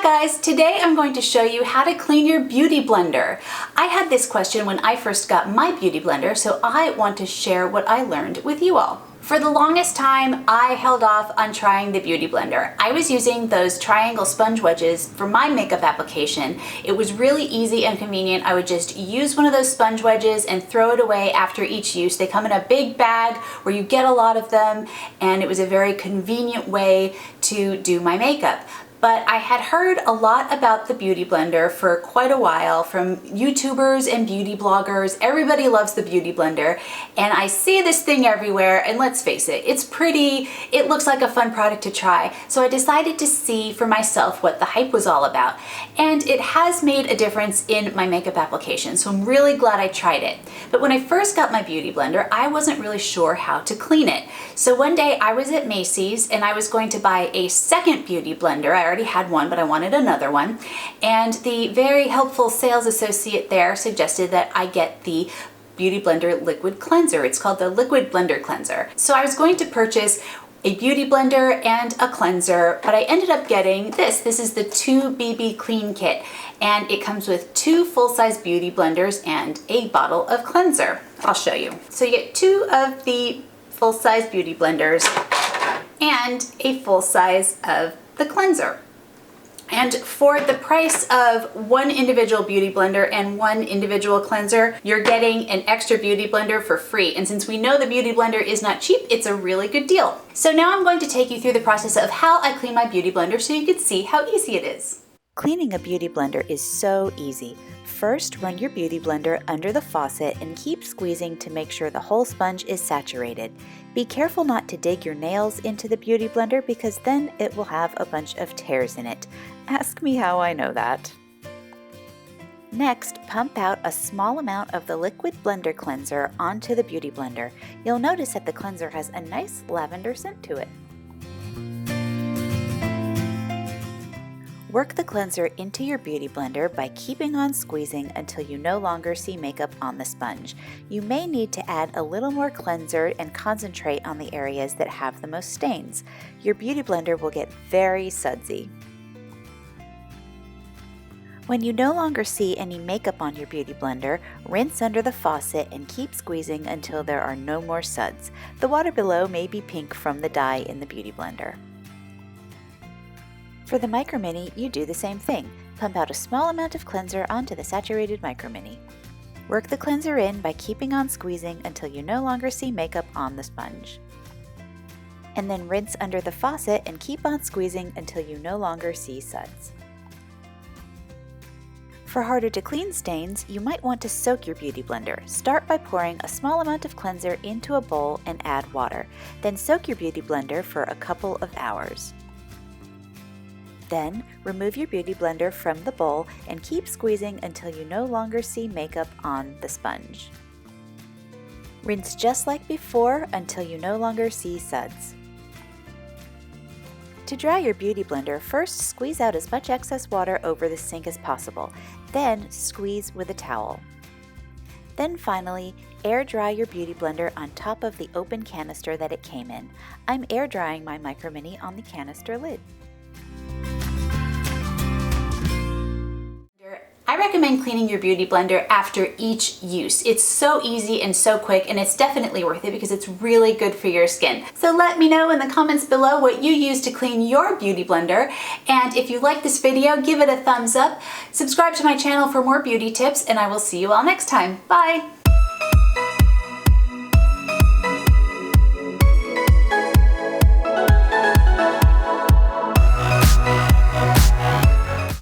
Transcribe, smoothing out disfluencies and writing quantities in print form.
guys, today I'm going to show you how to clean your beauty blender. I had this question when I first got my beauty blender, so I want to share what I learned with you all. For the longest time, I held off on trying the beauty blender. I was using those triangle sponge wedges for my makeup application. It was really easy and convenient. I would just use one of those sponge wedges and throw it away after each use. They come in a big bag where you get a lot of them, and it was a very convenient way to do my makeup. But I had heard a lot about the beauty blender for quite a while from YouTubers and beauty bloggers. Everybody loves the beauty blender, and I see this thing everywhere, and let's face it, it's pretty, it looks like a fun product to try. So I decided to see for myself what the hype was all about, and it has made a difference in my makeup application, so I'm really glad I tried it. But when I first got my beauty blender, I wasn't really sure how to clean it. So one day I was at Macy's and I was going to buy a second beauty blender. I already had one, but I wanted another one. And the very helpful sales associate there suggested that I get the Beauty Blender Liquid Cleanser. It's called the Liquid Blender Cleanser. So I was going to purchase a beauty blender and a cleanser, but I ended up getting this. This is the 2.bb.clean kit, and it comes with 2 full-size beauty blenders and a bottle of cleanser. I'll show you. So you get 2 of the full-size beauty blenders and a full size of the cleanser. And for the price of one individual beauty blender and one individual cleanser, you're getting an extra beauty blender for free. And since we know the beauty blender is not cheap, it's a really good deal. So now I'm going to take you through the process of how I clean my beauty blender so you can see how easy it is. Cleaning a beauty blender is so easy. First, run your beauty blender under the faucet and keep squeezing to make sure the whole sponge is saturated. Be careful not to dig your nails into the beauty blender because then it will have a bunch of tears in it. Ask me how I know that. Next, pump out a small amount of the liquid blender cleanser onto the beauty blender. You'll notice that the cleanser has a nice lavender scent to it. Work the cleanser into your beauty blender by keeping on squeezing until you no longer see makeup on the sponge. You may need to add a little more cleanser and concentrate on the areas that have the most stains. Your beauty blender will get very sudsy. When you no longer see any makeup on your beauty blender, rinse under the faucet and keep squeezing until there are no more suds. The water below may be pink from the dye in the beauty blender. For the Micro Mini, you do the same thing. Pump out a small amount of cleanser onto the saturated Micro Mini. Work the cleanser in by keeping on squeezing until you no longer see makeup on the sponge. And then rinse under the faucet and keep on squeezing until you no longer see suds. For harder to clean stains, you might want to soak your beauty blender. Start by pouring a small amount of cleanser into a bowl and add water. Then soak your beauty blender for a couple of hours. Then, remove your beauty blender from the bowl and keep squeezing until you no longer see makeup on the sponge. Rinse just like before until you no longer see suds. To dry your beauty blender, first squeeze out as much excess water over the sink as possible. Then, squeeze with a towel. Then finally, air dry your beauty blender on top of the open canister that it came in. I'm air drying my Micro Mini on the canister lid. I recommend cleaning your beauty blender after each use. It's so easy and so quick, and it's definitely worth it because it's really good for your skin. So let me know in the comments below what you use to clean your beauty blender. And if you like this video, give it a thumbs up. Subscribe to my channel for more beauty tips, and I will see you all next time. Bye!